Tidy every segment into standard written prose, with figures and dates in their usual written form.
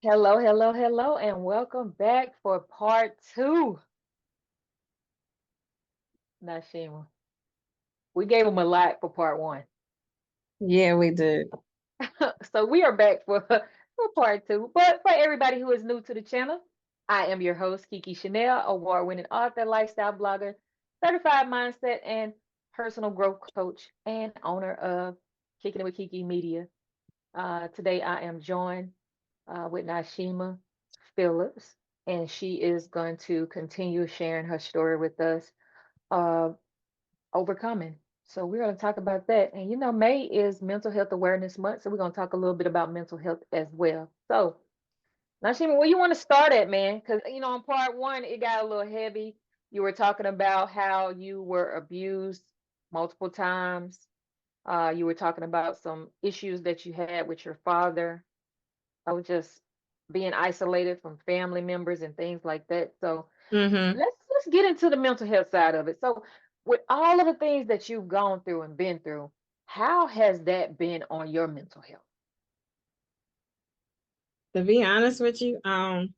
Hello, hello, hello, and welcome back for part two. Nyshema. We gave them a lot for part one. Yeah, we did. So we are back for part two. But for everybody who is new to the channel, I am your host, KeKe Chanel, award-winning author, lifestyle blogger, certified mindset and personal growth coach, and owner of Kicking It with KeKe Media. Today I am joined with Nyshema Phillips, and she is going to continue sharing her story with us, uh, overcoming. So we're going to talk about that. And May is Mental Health Awareness Month, so we're going to talk a little bit about mental health as well. So, Nyshema, where you want to start at, man? Because on part one, it got a little heavy. You were talking about how you were abused multiple times. You were talking about some issues that you had with your father, just being isolated from family members and things like that. So Mm-hmm. let's get into the mental health side of it. So with all of the things that you've gone through and been through, how has that been on your mental health? To be honest with you,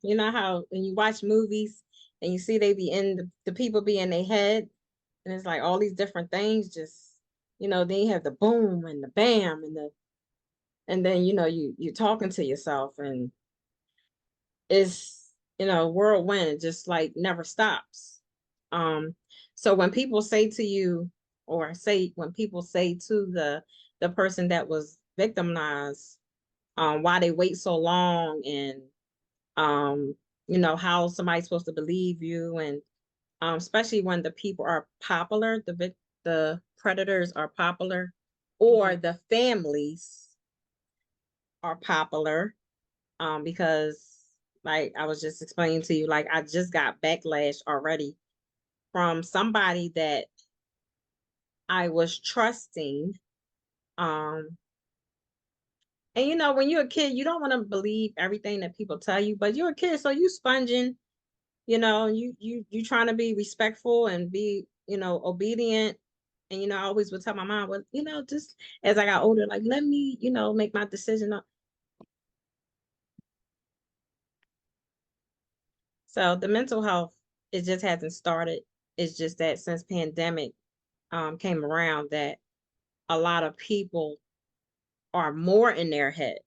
you know how when you watch movies and you see they be in the people be in their head, and it's like all these different things just, then you have the boom and the bam and then you talking to yourself and it's whirlwind. It just like never stops. Um, so when people say to you, or say when people say to the person that was victimized, why they wait so long, and um how somebody's supposed to believe you, and especially when the people are popular, the predators are popular, or Hmm. the families are popular, because like I was just explaining to you, like I just got backlash already from somebody that I was trusting. um and when you're a kid, you don't want to believe everything that people tell you, but you're a kid, so you sponging, you trying to be respectful and be, obedient. And I always would tell my mom, well, just as I got older, like, let me, make my decision. So the mental health, it just hasn't started. It's just that since pandemic came around, that a lot of people are more in their head,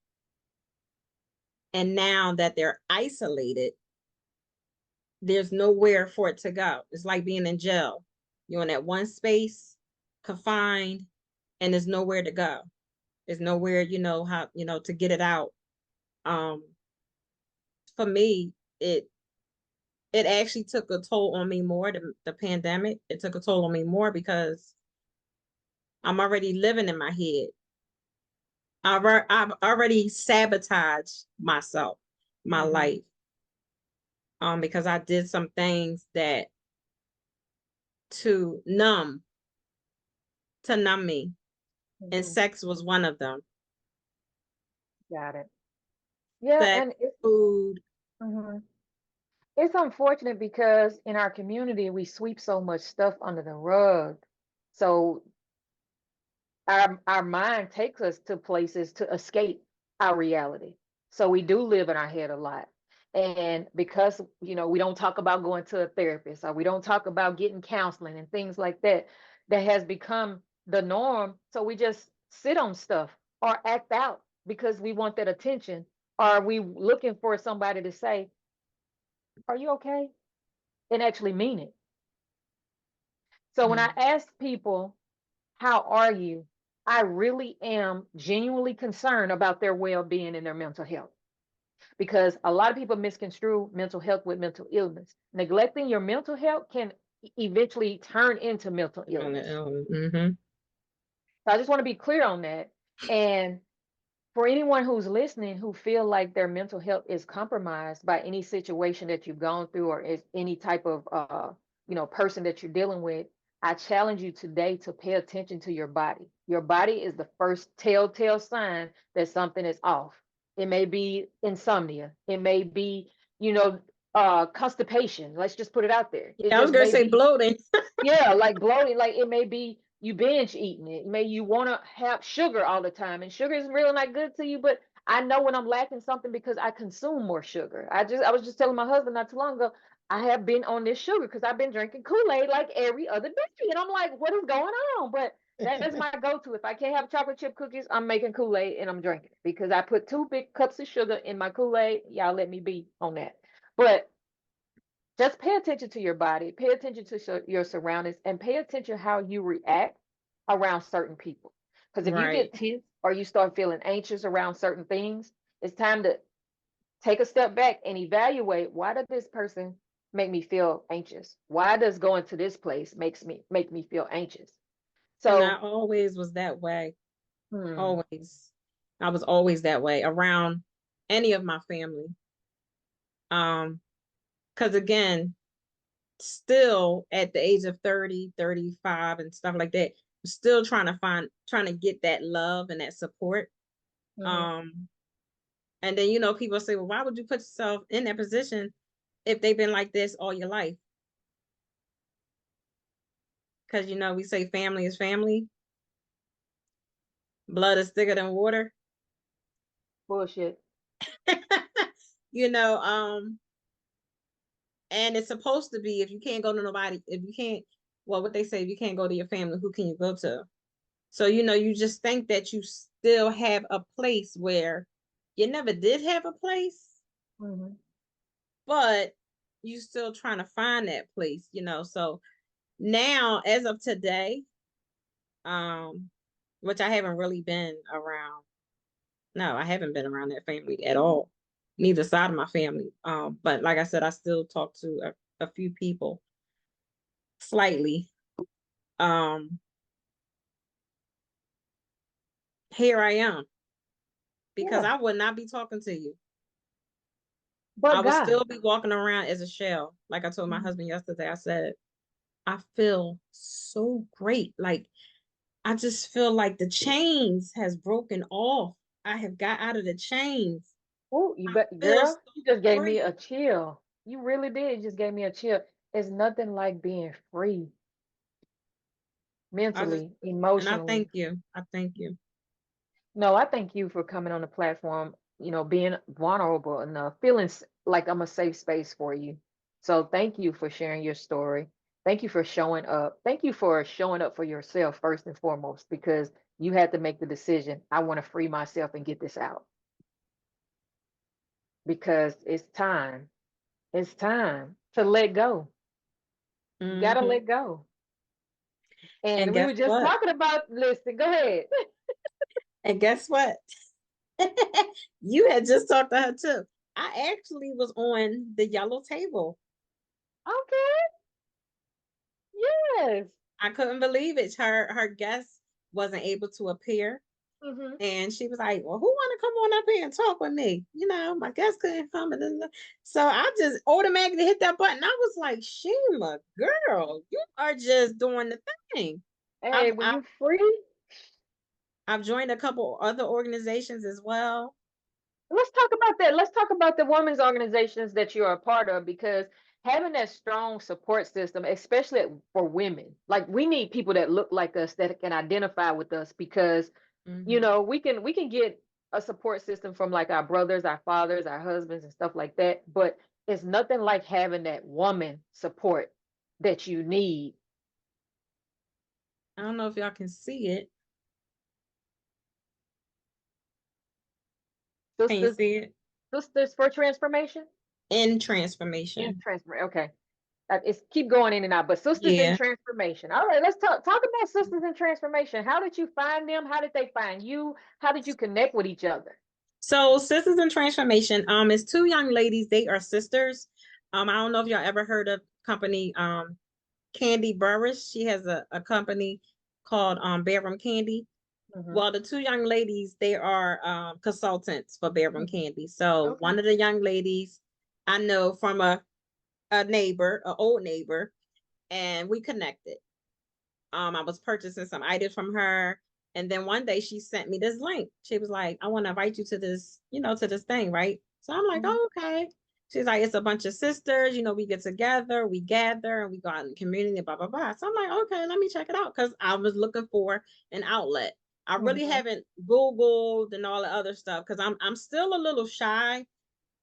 and now that they're isolated, there's nowhere for it to go. It's like being in jail. You're in that one space, confined, and there's nowhere to go. There's nowhere, how, to get it out. Um, for me, it actually took a toll on me more. The pandemic, it took a toll on me more because I'm already living in my head. I've already sabotaged myself, my Hmm. life, because I did some things that to numb to numb me, and Hmm. sex was one of them. Got it. Yeah, Sex, and it's food. mhm. It's unfortunate because in our community we sweep so much stuff under the rug. So our mind takes us to places to escape our reality. So we do live in our head a lot. And because we don't talk about going to a therapist, or we don't talk about getting counseling and things like that, that has become the norm. So we just sit on stuff or act out because we want that attention. Or are we looking for somebody to say, "Are you okay?" and actually mean it. So when I Mm. ask people, "How are you?" I really am genuinely concerned about their well being and their mental health, because a lot of people misconstrue mental health with mental illness. Neglecting your mental health can eventually turn into mental illness. Mm-hmm. So I just want to be clear on that. And for anyone who's listening who feel like their mental health is compromised by any situation that you've gone through, or is any type of person that you're dealing with, I challenge you today to pay attention to your body. Your body is the first telltale sign that something is off. It may be insomnia, it may be you know constipation. Let's just put it out there. It Yeah, I was just gonna may say be, bloating. yeah, like bloating. Like it may be you binge eating it. May you want to have sugar all the time, and sugar is really not good to you. But I know when I'm lacking something because I consume more sugar. I was just telling my husband not too long ago, I have been on this sugar because I've been drinking Kool-Aid like every other day. And I'm like, what is going on? But that is my go-to. If I can't have chocolate chip cookies, I'm making Kool-Aid and I'm drinking it because I put 2 big cups of sugar in my Kool-Aid. Y'all let me be on that. But just pay attention to your body, pay attention to your surroundings, and pay attention how you react around certain people. Because if you Right. get tense or you start feeling anxious around certain things, it's time to take a step back and evaluate, why does this person make me feel anxious? Why does going to this place make me feel anxious? And I So, always was that way. hmm, Always. I was always that way around any of my family. Because again, still at the age of 30, 35, and stuff like that, still trying to get that love and that support. hmm, Um, and then, you know, people say, well, why would you put yourself in that position if they've been like this all your life? Because, you know, we say family is family, blood is thicker than water. bullshit. You know, and it's supposed to be, if you can't go to nobody, if you can't, well, what they say, if you can't go to your family, who can you go to? So, you know, you just think that you still have a place where you never did have a place, Hmm. but you still trying to find that place, you know. So now, as of today, um, which I haven't really been around. No, I haven't been around that family at all. Neither side of my family. But like I said, I still talk to a few people slightly. Um, Here I am, because Yeah. I would not be talking to you. I But would God. still be walking around as a shell. Like I told my husband yesterday, I said, I feel so great. Like, I just feel like the chains has broken off. I have got out of the chains. Oh, you I bet, feel so girl. You just gave me a free. chill. You really did. You just gave me a chill. It's nothing like being free I just, mentally, and I emotionally. thank you. I thank you. No, I thank you for coming on the platform, being vulnerable enough, feeling like I'm a safe space for you. So thank you for sharing your story. Thank you for showing up. Thank you for showing up for yourself first and foremost, because you had to make the decision. I want to free myself and get this out because it's time. It's time to let go. You got to Hmm. let go. And And we guess were just what? talking about, listen, go ahead. And guess what? You had just talked to her too. I actually was on the yellow table. Okay. Yes. I couldn't believe it. Her guest wasn't able to appear. Hmm. And she was like, well, who want to come on up here and talk with me? You know, my guest couldn't come. So I just automatically hit that button. I was like, Shima, girl, you are just doing the thing. Hey, I've, when I've, you free, I've joined a couple other organizations as well. let's talk about that. Let's talk about the women's organizations that you're a part of, because having that strong support system, especially for women, like we need people that look like us that can identify with us, because Hmm. we can get a support system from like our brothers, our fathers, our husbands, and stuff like that. But it's nothing like having that woman support that you need. I don't know if y'all can see it. Can you Sisters, see it? sisters for transformation. In In transformation. transformation. Okay. It's keep going in and out, but sisters in Yeah. transformation. All right, let's talk about sisters in transformation. How did you find them? How did they find you? How did you connect with each other? So Sistahs In Transformation, it's two young ladies. They are sisters. I don't know if y'all ever heard of company Candy Burris. She has a company called Bedroom Candy. Hmm. Well, the two young ladies, they are consultants for Bedroom Hmm. Candy. So Okay. one of the young ladies I know from a neighbor, an old neighbor, and we connected. I was purchasing some items from her. And then one day she sent me this link. She was like, I want to invite you to this, to this thing, right? So I'm like, Hmm. oh, okay. She's like, it's a bunch of sisters, we get together, we gather, and we go out in the community, blah, blah, blah. So I'm like, okay, let me check it out. Because I was looking for an outlet. I really haven't Googled and all the other stuff because I'm still a little shy,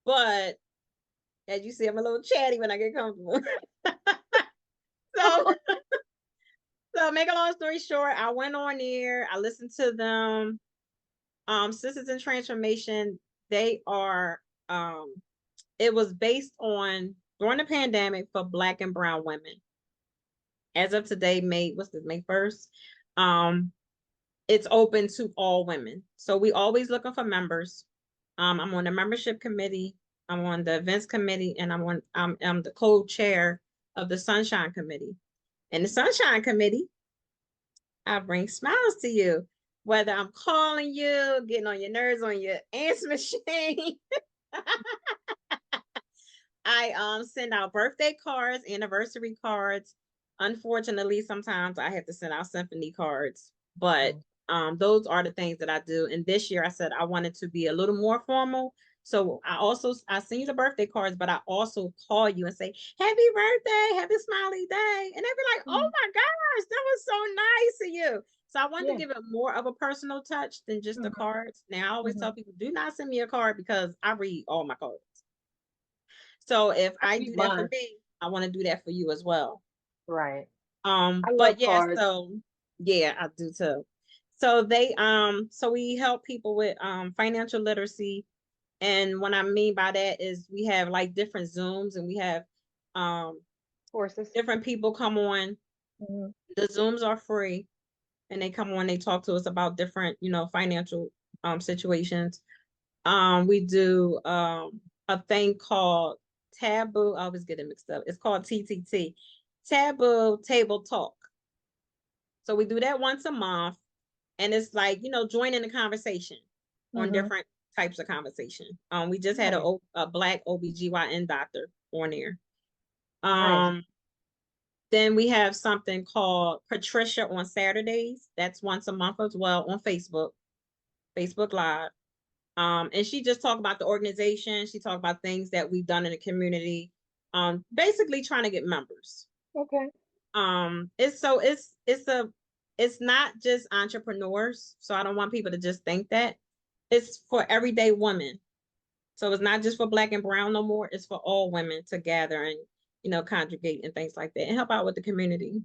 but as you see, I'm a little chatty when I get comfortable. So, so make a long story short, I went on there, I listened to them. Sistahs In Transformation, they are it was based on during the pandemic for Black and brown women. As of today, May 1st. It's open to all women. So we always looking for members. I'm on the membership committee, I'm on the events committee, and I'm the co-chair of the Sunshine Committee. And the Sunshine Committee, I bring smiles to you. Whether I'm calling you, getting on your nerves on your answer machine. I send out birthday cards, anniversary cards. Unfortunately, sometimes I have to send out symphony cards, but those are the things that I do. And this year I said I wanted to be a little more formal. So I send you the birthday cards, but I also call you and say, happy birthday, happy smiley day. And they'd be like, oh my gosh, that was so nice of you. So I wanted to give it more of a personal touch than just the cards. Now I always tell people, do not send me a card because I read all my cards. So if I do that for me, I want to do that for you as well. Right. But yeah, so yeah, I do too. So so we help people with financial literacy. And what I mean by that is we have like different Zooms and we have courses. Different people come on. The Zooms are free and they come on, they talk to us about different, financial situations. We do a thing called Taboo. I always get it mixed up. It's called TTT, Taboo Table Talk. So we do that once a month, and it's like joining the conversation on different types of conversation. We just had a Black OBGYN doctor on there. Then we have something called Patricia on Saturdays. That's once a month as well on Facebook Live. And she just talked about the organization. She talked about things that we've done in the community. Basically trying to get members. Okay. It's not just entrepreneurs. So I don't want people to just think that. It's for everyday women. So it's not just for Black and brown no more. It's for all women to gather and congregate and things like that and help out with the community.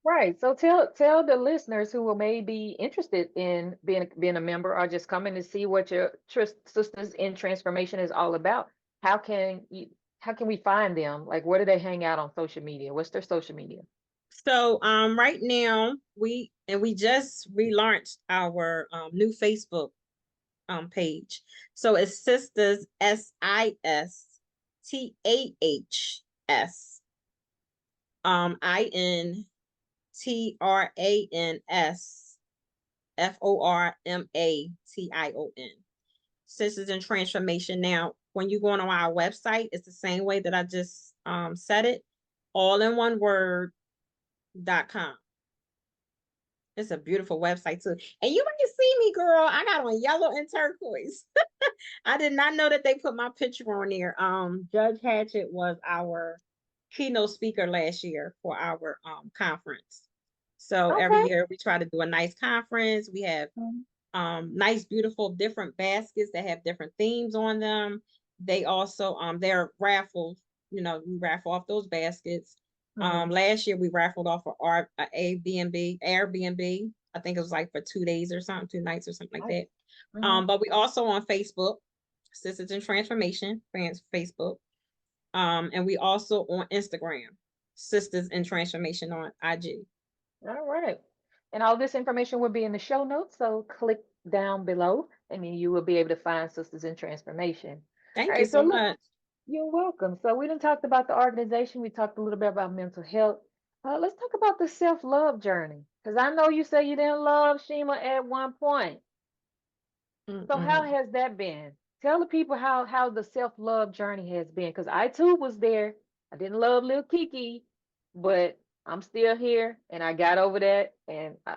Right. So tell the listeners who may be interested in being a member or just coming to see what your Sistahs In Transformation is all about. How can we find them? Like, where do they hang out on social media? What's their social media? So right now we just relaunched our new Facebook page. So it's Sistahs Sistahs INTRANSFORMATION. Sistahs In Transformation. Now, when you go on our website, it's the same way that I just said it, all in one word.com. It's a beautiful website too. And you might see me, girl. I got on yellow and turquoise. I did not know that they put my picture on there. Judge Hatchett was our keynote speaker last year for our conference. So every year we try to do a nice conference. We have nice, beautiful, different baskets that have different themes on them. They also they're raffles. We raffle off those baskets. Last year we raffled off our Airbnb. I think it was like for 2 days or something, 2 nights or something like that. But we also on Facebook, Sistahs In Transformation, Facebook. And we also on Instagram, Sistahs In Transformation on IG. All right. And all this information will be in the show notes. So click down below and then you will be able to find Sistahs In Transformation. Thank you so much. You're welcome. So we done talked about the organization. We talked a little bit about mental health. Let's talk about the self-love journey. Because I know you say you didn't love Shima at one point. So how has that been? Tell the people how the self-love journey has been. Because I too was there. I didn't love little KeKe, but I'm still here and I got over that. And I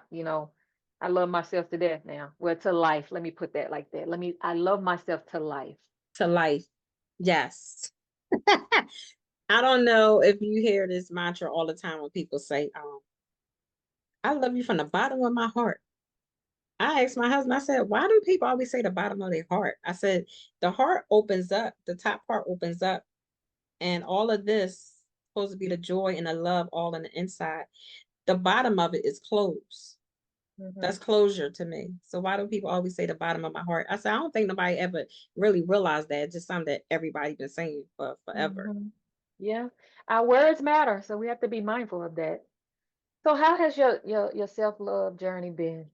love myself to death now. Well, to life. Let me put that like that. I love myself to life. To life. Yes. I don't know if you hear this mantra all the time when people say, I love you from the bottom of my heart. I asked my husband, I said, why do people always say the bottom of their heart? I said, the heart opens up, the top part opens up, and all of this supposed to be the joy and the love all on the inside. The bottom of it is closed. Mm-hmm. That's closure to me. So why do people always say the bottom of my heart? I said, I don't think nobody ever really realized that. It's just something that everybody been saying for forever. Mm-hmm. Yeah, our words matter, so we have to be mindful of that. So, how has your self love journey been?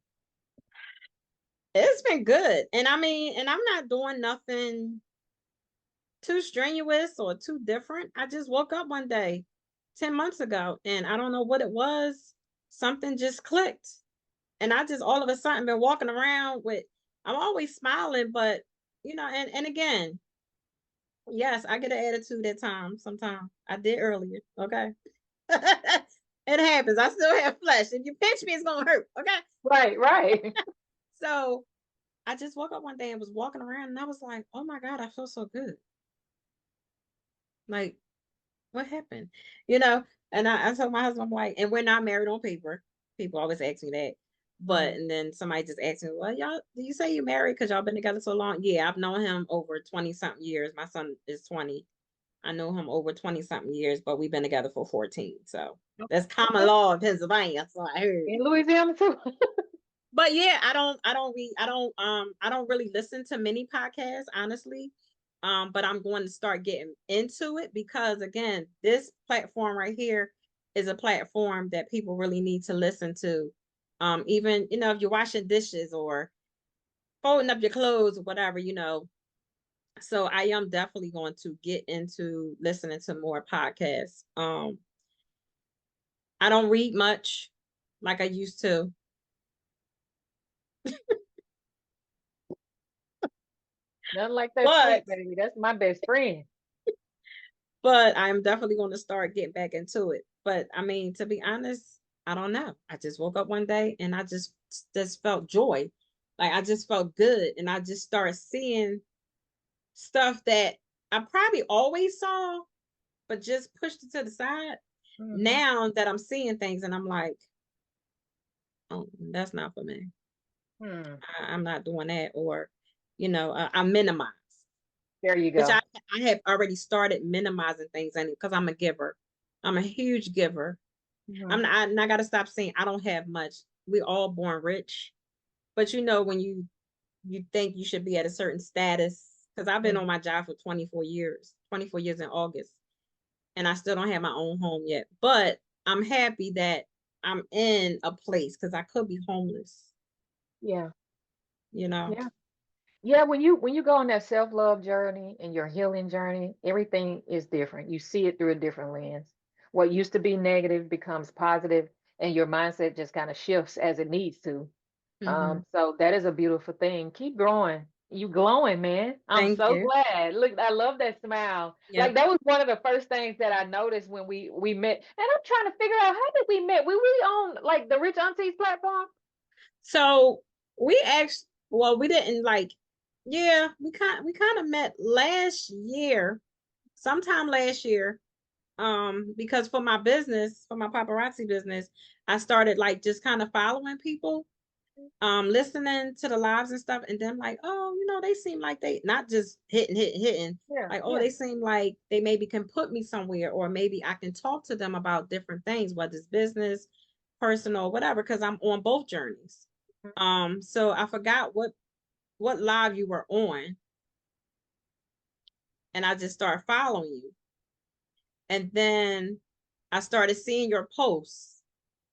It's been good. And I mean, and I'm not doing nothing too strenuous or too different. I just woke up one day 10 months ago and I don't know what it was. Something just clicked. And I just all of a sudden been walking around with, I'm always smiling, but and again, yes, I get an attitude at times. Sometimes I did earlier. Okay. It happens. I still have flesh. If you pinch me, it's gonna hurt. Okay. Right, right. So I just woke up one day and was walking around and I was like, oh my God, I feel so good. Like, what happened? You know, and I told my husband, I'm like, and we're not married on paper. People always ask me that. But Mhm. and then somebody just asked me, well, y'all, do you say you married because y'all been together so long? Yeah, I've known him over 20 something years. My son is 20. I know him over 20 something years, but we've been together for 14. So that's common Okay. law in Pennsylvania. So I heard. In Louisiana too. But yeah, I don't really listen to many podcasts, honestly. But I'm going to start getting into it because again, this platform right here is a platform that people really need to listen to. Even, if you're washing dishes or folding up your clothes or whatever, So I am definitely going to get into listening to more podcasts. I don't read much like I used to, Nothing like that but print, baby. That's my best friend. I'm definitely going to start getting back into it. But I mean, to be honest, I don't know. I just woke up one day and I just felt joy. Like I just felt good and I just started seeing stuff that I probably always saw but just pushed it to the side. Hmm. Now that I'm seeing things and I'm like, oh, that's not for me. Hmm. I'm not doing that or I minimize. There you Which go. I have already started minimizing things and because I'm a giver. I'm a huge giver. Hmm. And I gotta stop saying I don't have much. We all born rich. But when you think you should be at a certain status, because I've been on my job for 24 years, 24 years in August, and I still don't have my own home yet. But I'm happy that I'm in a place because I could be homeless, Yeah. you know. Yeah. Yeah, when you go on that self-love journey and your healing journey, everything is different. You see it through a different lens. What used to be negative becomes positive, and your mindset just kind of shifts as it needs to. Hmm. So that is a beautiful thing. Keep growing. You glowing, man. I'm Thank so you. glad. Look, I love that smile. Like Yep. that was one of the first things that I noticed when we met. And I'm trying to figure out how did we met? We on like the Rich Aunties platform? So we actually, well, we didn't like, yeah, we kind of met last year, sometime last year. Because for my business, for my paparazzi business, I started like just kind of following people, listening to the lives and stuff, and then like, oh, they seem like they not just hitting, Yeah, like, oh, yeah. they seem like they maybe can put me somewhere, or maybe I can talk to them about different things, whether it's business, personal, whatever, because I'm on both journeys. So I forgot what live you were on, and I just started following you, and then I started seeing your posts,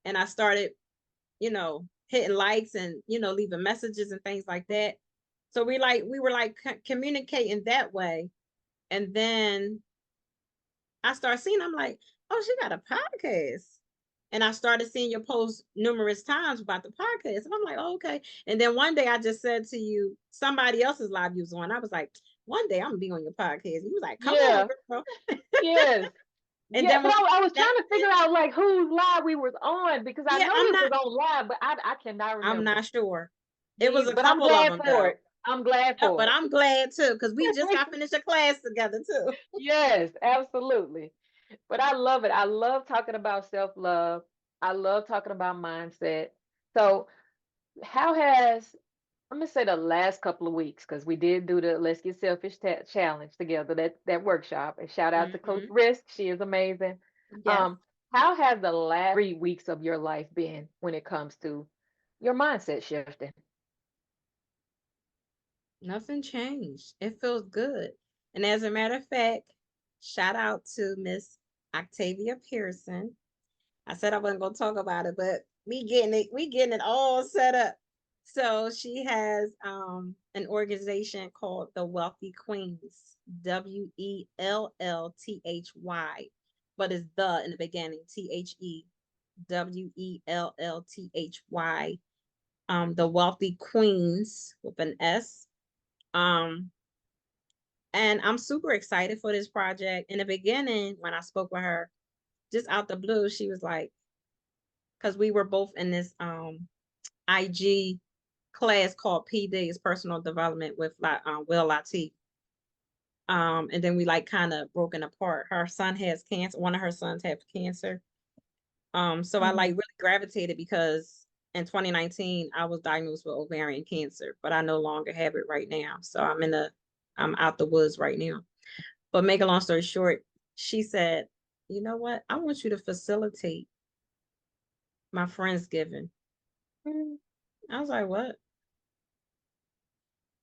and I started hitting likes and leaving messages and things like that. So we were like communicating that way. And then I started seeing, I'm like, oh, she got a podcast. And I started seeing your posts numerous times about the podcast. And I'm like, oh, okay. And then one day I just said to you, somebody else's live you was on. I was like, one day I'm gonna be on your podcast. And you was like, come on, Yeah. girl. Yes. And Yeah, then but when I was that, trying to figure out like whose live we was on because I yeah, know we was on live, but I cannot I'm remember. not sure. It Me was either. a But I'm couple of glad them for though. it. I'm glad Yep, for but it. I'm glad too because we just got finished a class together too. Yes, absolutely. But I love it. I love talking about self-love. I love talking about mindset. So How has, I'm gonna say the last couple of weeks, because we did do the Let's Get Selfish challenge together, that workshop. And shout out to Coach Hmm. Risk, she is amazing. Yes. How has the last 3 weeks of your life been when it comes to your mindset shifting? Nothing changed. It feels good. And as a matter of fact, shout out to Miss Octavia Pearson. I said I wasn't gonna talk about it, but we getting it all set up. So she has an organization called the Wealthy Queens, WELLTHY, but it's the in the beginning, THEWELLTHY. The Wealthy Queens with an S. Um, and I'm super excited for this project. In the beginning, when I spoke with her, just out the blue, she was like, because we were both in this IG class called PD, is personal development with Will Latif. And then we like kind of broken apart. Her son has cancer. One of her sons has cancer. So I like Hmm. really gravitated because in 2019 I was diagnosed with ovarian cancer, but I no longer have it right now. So I'm out the woods right now. But make a long story short, she said, you know what? I want you to facilitate my Friendsgiving. I was like, what?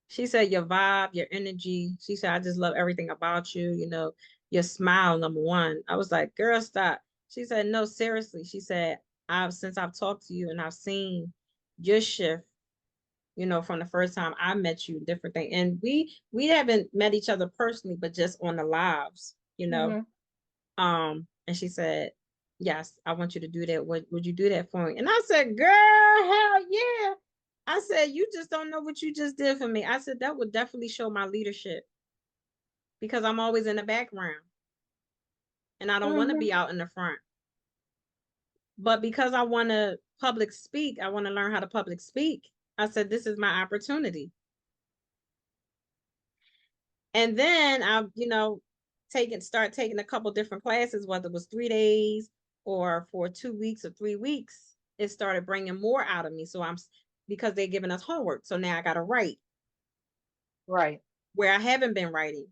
She said, your vibe, your energy. She said, I just love everything about you, your smile, number one. I was like, girl, stop. She said, no, seriously. She said, since I've talked to you and I've seen your shift, from the first time I met you, different thing. And we haven't met each other personally, but just on the lives. Hmm. And she said, yes, I want you to do that. Would you do that for me? And I said, girl, hell yeah. I said, you just don't know what you just did for me. I said, that would definitely show my leadership because I'm always in the background and I don't want to Hmm. be out in the front. But because I want to public speak, I want to learn how to public speak. I said, this is my opportunity. And then start taking a couple different classes, whether it was 3 days or for 2 weeks or 3 weeks. It started bringing more out of me. So because they're giving us homework. So now I got to write Right. where I haven't been writing.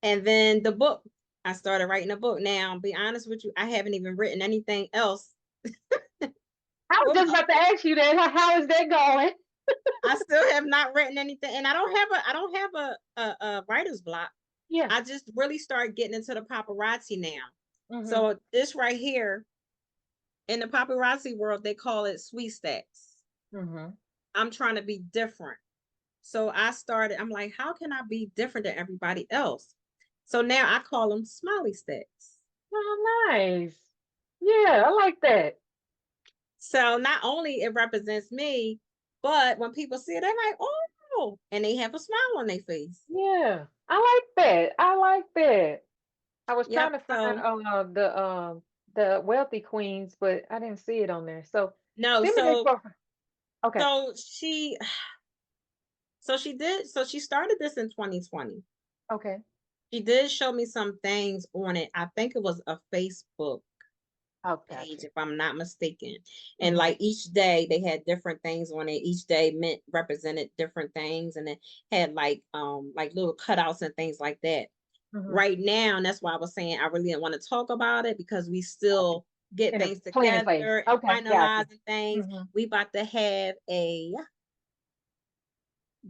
And then the book, I started writing a book. Now, be honest with you, I haven't even written anything else. I was Well, just about to ask you that. How is that going? I still have not written anything, and I don't have a writer's block. Yeah. I just really start getting into the paparazzi now. Hmm. So this right here in the paparazzi world, they call it sweet stacks. Hmm. I'm trying to be different. So I'm like, how can I be different than everybody else? So now I call them smiley stacks. Oh, nice. Yeah, I like that. So not only it represents me, but when people see it, they're like, oh, and they have a smile on their face. Yeah, I like that. I like that. I was trying Yep. to find So the wealthy queens, but I didn't see it on there. So no, send me that profile. Okay. so she she started this in 2020. Okay. She did show me some things on it. I think it was a Facebook Oh, page, gotcha. if I'm not mistaken. And Mm-hmm. like each day they had different things on it. Each day meant represented different things, and it had like little cutouts and things like that. Mm-hmm. Right now, and that's why I was saying I really didn't want to talk about it because we still get In a things planning phase. together and Okay, gotcha. finalizing things. Mm-hmm. We about to have a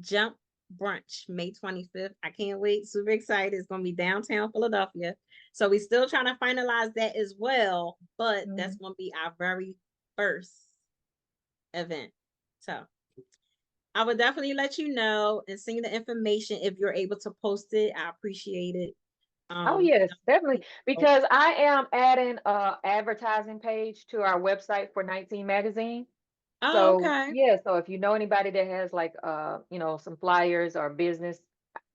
jump brunch May 25th. I can't wait. Super excited. It's going to be downtown Philadelphia. So we still trying to finalize that as well, but Mm-hmm. that's going to be our very first event. So I would definitely let you know and send you the information if you're able to post it. I appreciate it. Oh Um, yes, definitely. Because I am adding a advertising page to our website for 19 magazine. oh, So okay. yeah, so if you know anybody that has like some flyers or business,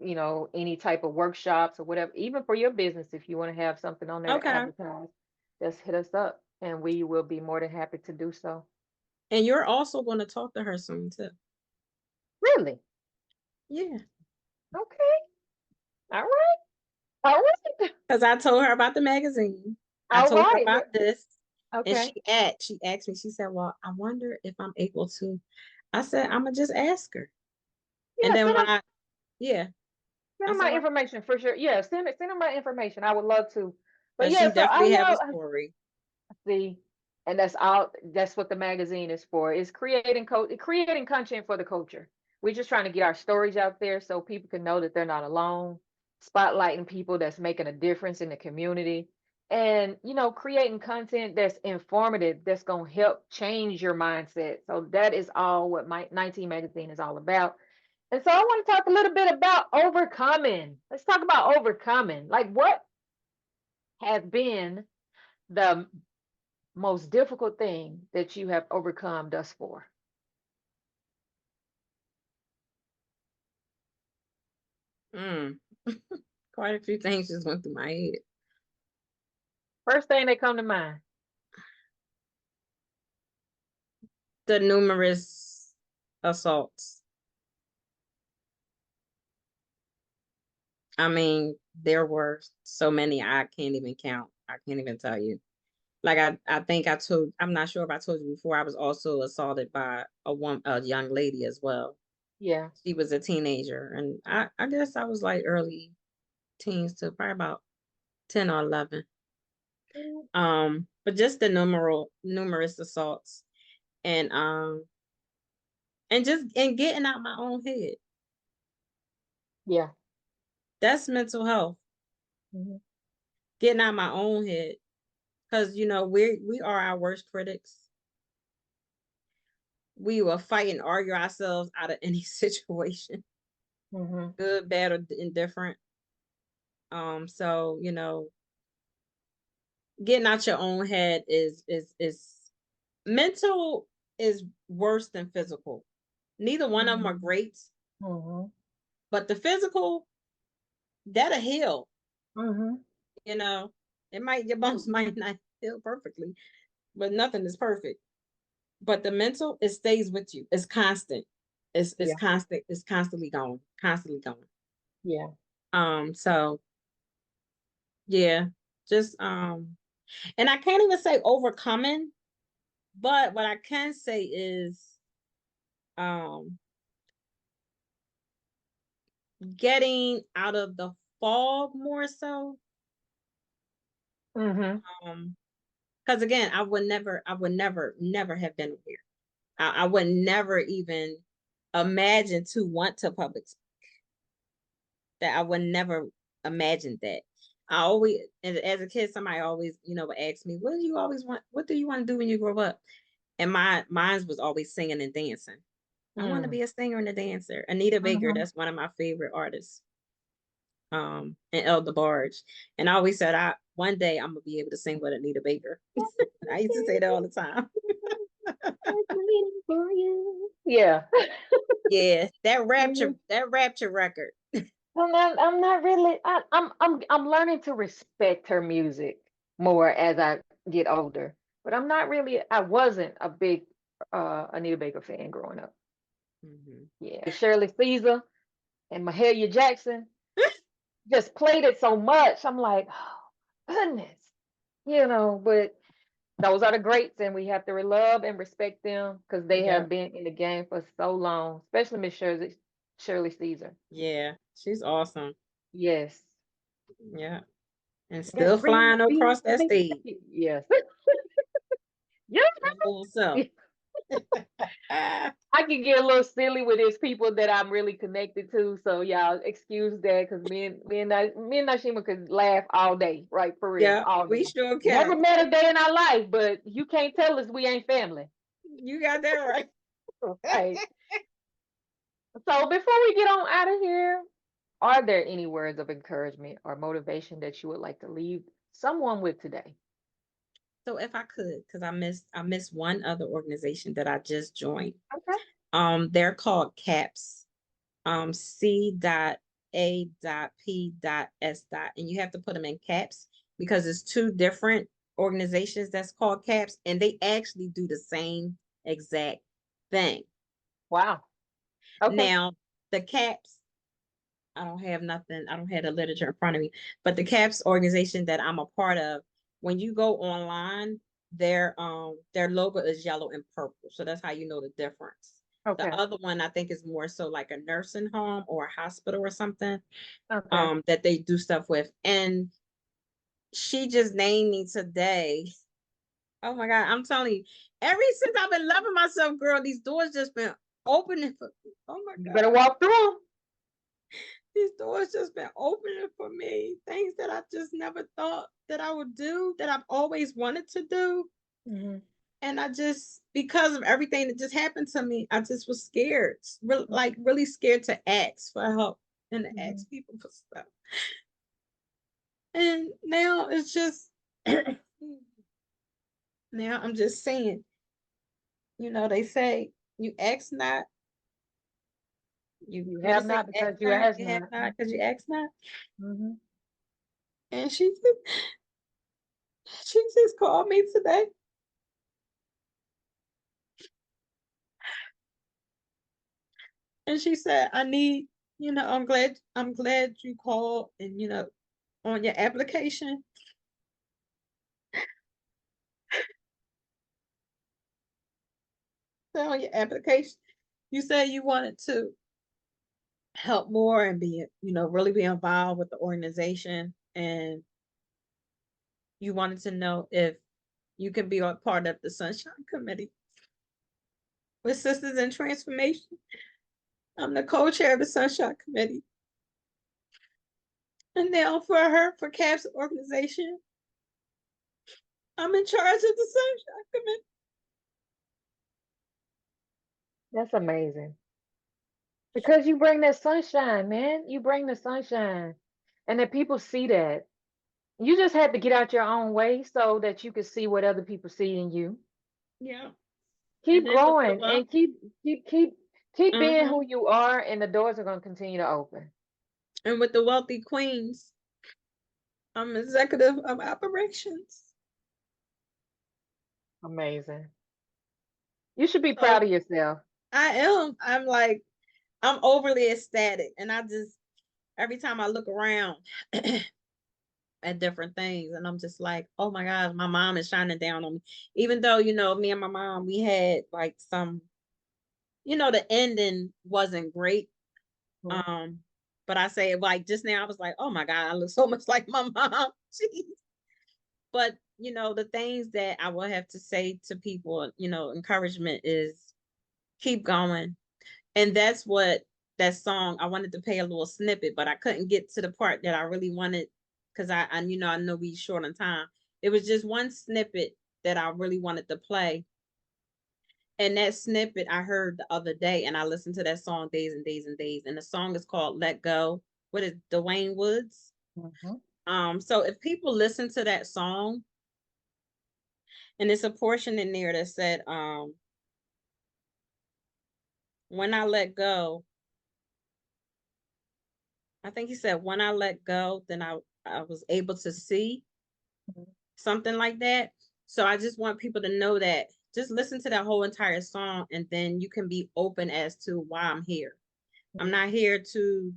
any type of workshops or whatever, even for your business, if you want to have something on there to Okay. advertise, just hit us up and we will be more than happy to do so. And you're also going to talk to her soon too. Really? Yeah. Okay. All right. All right. Because I told her about the magazine. I All told her right. about this. And Okay. she asked me, she said, well, I wonder if I'm able to. I said, I'm gonna just ask her. And Yeah, then send when them yeah, send I them said, my well, information for sure. Yeah, send them my information. I would love to. But but yeah, she so I definitely have a love story. see, and that's all. That's what the magazine is for. Is creating content for the culture. We're just trying to get our stories out there so people can know that they're not alone. Spotlighting people that's making a difference in the community, and creating content that's informative, that's gonna help change your mindset. So that is all what my 19 magazine is all about. And so I want to talk a little bit about overcoming. Let's talk about overcoming. Like, what has been the most difficult thing that you have overcome thus far? Mm. Quite a few things just went through my head. First thing that come to mind. The numerous assaults. I mean, there were so many I can't even count. I can't even tell you. Like I think I'm not sure if I told you before, I was also assaulted by a young lady as well. Yeah. She was a teenager, and I guess I was like early teens to probably about 10 or 11. Mm. But just the numerous assaults, and and getting out my own head. Yeah. That's mental health. Mhm. Getting out my own head. Because we are our worst critics. We will fight and argue ourselves out of any situation, Mhm. good, bad, or indifferent. So getting out your own head is mental is worse than physical. Neither one of them are Mhm. great, Mhm. but the physical, that'll heal. Mhm. You know, your bones might not heal perfectly, but nothing is perfect. But the mental, it stays with you. It's constant. It's Yeah. constant. It's constantly going, constantly going. Yeah. So yeah, just and I can't even say overcoming, but what I can say is um getting out of the fog more so. Mhm. Um, because again, never have been here. I would never even imagine to want to public that. I would never imagine that. I always, as a kid, somebody always, would ask me, "What do you always want? What do you want to do when you grow up?" And mine was always singing and dancing. I want to Mm. be a singer and a dancer. Anita Baker, Mhm. that's one of my favorite artists. And Elder Barge, and I always said, I one day I'm gonna be able to sing with Anita Baker. I used to say that all the time. I'm waiting for you. Yeah. Yeah, that Mhm. rapture record. I'm not really. I'm learning to respect her music more as I get older. But I'm not really. I wasn't a big Anita Baker fan growing up. Mhm. Yeah, Shirley Caesar and Mahalia Jackson just played it so much. I'm like, oh, goodness, But those are the greats, and we have to love and respect them because they Yeah, have been in the game for so long. Especially Miss Shirley Caesar. yeah, she's awesome. Yes. Yeah, and Got still green flying beans across to that make. stage. Yes. Yeah. That old self. I can get a little silly with these people that I'm really connected to. So y'all excuse that because me and Nyshema could laugh all day, right? For real, Yeah, all we day. sure Never can. met a day in our life, but you can't tell us we ain't family. You got that right. Right. So before we get on out of here, are there any words of encouragement or motivation that you would like to leave someone with today? So if I could, because I missed one other organization that I just joined. Okay. They're called CAPS. C.A.P.S. And you have to put them in caps because it's two different organizations that's called CAPS, and they actually do the same exact thing. Wow. Okay. Now, the CAPS, I don't have nothing, I don't have the literature in front of me, but the CAPS organization that I'm a part of, when you go online, their logo is yellow and purple. So that's how you know the difference. The Okay. other one I think is more so like a nursing home or a hospital or something Okay. that they do stuff with. And she just named me today. Oh my God, I'm telling you, ever since I've been loving myself, girl, these doors just been opening for me. Oh my You God. better walk through them. These doors just been opening for me. Things that I just never thought that I would do, that I've always wanted to do. Mm-hmm. And I just, because of everything that just happened to me, I just was scared, like really scared to ask for help and to Mm-hmm. ask people for stuff. And now it's just, now I'm just saying, they say, you ask not, You what they have say, not ask because you not, ask you have not. not because you ask not. Mm-hmm. And she just called me today. And she said, I need, I'm glad you called and, on your application, you said you wanted to help more and be, really be involved with the organization. And you wanted to know if you can be a part of the Sunshine Committee with Sistahs in Transformation. I'm the co-chair of the Sunshine Committee. And now for CAP's organization, I'm in charge of the Sunshine Committee. That's amazing. Because you bring that sunshine, man. You bring the sunshine. And that people see that. You just had to get out your own way so that you could see what other people see in you. Yeah. And Keep then with the growing wealth, and keep being uh-huh. who you are, and the doors are going to continue to open. And with the wealthy queens, I'm executive of operations. Amazing. You should be proud So of yourself. I am. I'm overly ecstatic. And I just, every time I look around at different things, and I'm just like, oh my God, my mom is shining down on me. Even though, me and my mom, we had like some, the ending wasn't great. Mhm. Um, but I say like just now, I was like, oh my God, I look so much like my mom. Jeez. But the things that I will have to say to people, encouragement is keep going. And that's what that song, I wanted to play a little snippet, but I couldn't get to the part that I really wanted because I know we short on time. It was just one snippet that I really wanted to play. And that snippet I heard the other day, and I listened to that song days and days and days. And the song is called Let Go. What is DeWayne Woods? Mhm. So if people listen to that song, and there's a portion in there that said, when I let go, I think he said, when I let go, then I was able to see Mhm. something like that. So I just want people to know that just listen to that whole entire song and then you can be open as to why I'm here. I'm not here to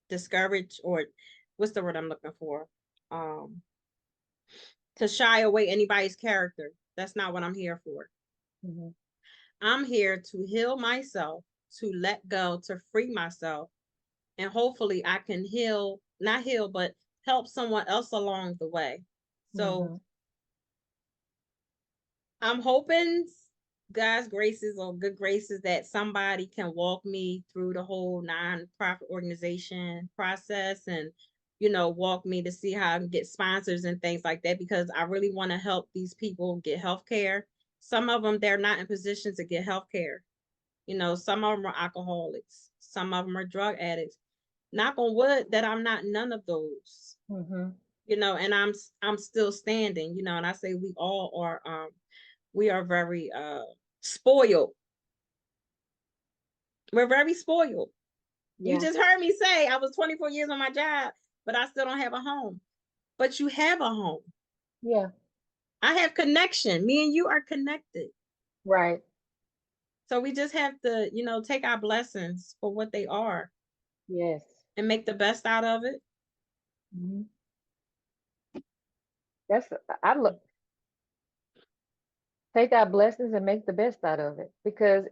discourage, or what's the word I'm looking for? Um, to shy away anybody's character. That's not what I'm here for. Mhm. I'm here to heal myself, to let go, to free myself, and hopefully I can not heal, but help someone else along the way. So Mhm. I'm hoping God's graces or good graces that somebody can walk me through the whole nonprofit organization process and, walk me to see how I can get sponsors and things like that, because I really want to help these people get health care. Some of them, they're not in position to get health care. Some of them are alcoholics. Some of them are drug addicts. Knock on wood that I'm not none of those. Mhm. And I'm still standing, and I say we are very spoiled. We're very spoiled. You Yeah. just heard me say I was 24 years on my job, but I still don't have a home. But you have a home. Yeah. I have connection. Me and you are connected. Right. So we just have to, take our blessings for what they are Yes. and make the best out of it. Mhm. That's I look. Take our blessings and make the best out of it, because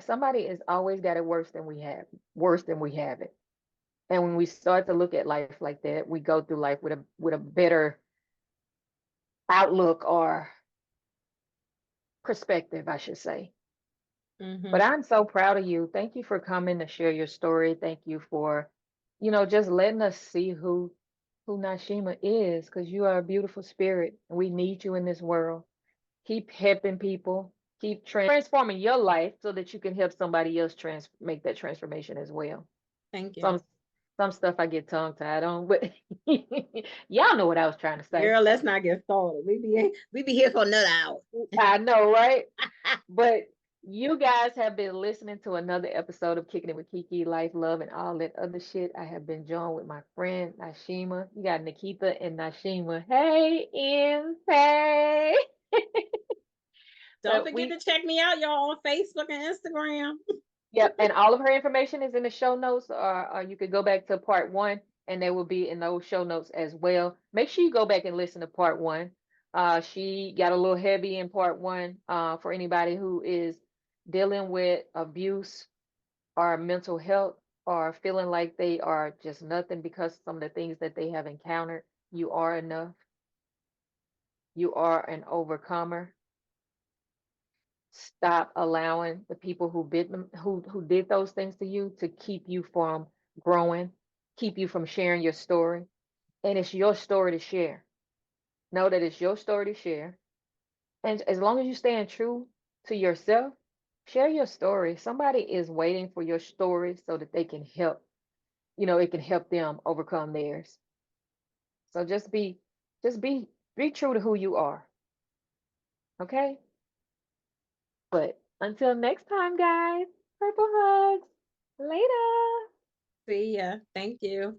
somebody has always got it worse than we have, worse than we have it. And when we start to look at life like that, we go through life with a better outlook or perspective, I should say. But Mm-hmm. I'm so proud of you. Thank you for coming to share your story. Thank you for, just letting us see who Nyshema is, because you are a beautiful spirit and we need you in this world. Keep helping people, keep transforming your life so that you can help somebody else make that transformation as well. Thank you. Some some stuff I get tongue tied on, but y'all know what I was trying to say. Girl, let's not get started. We be here for another hour. I know, right? But you guys have been listening to another episode of Kicking It with KeKe, Life, Love, and all that other shit. I have been joined with my friend Nyshema. You got Nikita and Nyshema. Hey, Ian. Hey. Don't But forget we to check me out, y'all, on Facebook and Instagram. Yep, and all of her information is in the show notes, or you could go back to part one, and they will be in those show notes as well. Make sure you go back and listen to part one. She got a little heavy in part one. For anybody who is dealing with abuse or mental health, or feeling like they are just nothing because of some of the things that they have encountered. You are enough. You are an overcomer. Stop allowing the people who did those things to you to keep you from growing, keep you from sharing your story. And it's your story to share. Know that it's your story to share. And as long as you stand true to yourself, share your story. Somebody is waiting for your story so that they can help, it can help them overcome theirs. So just be true to who you are. Okay? But until next time, guys, purple hugs. Later. See ya. Thank you.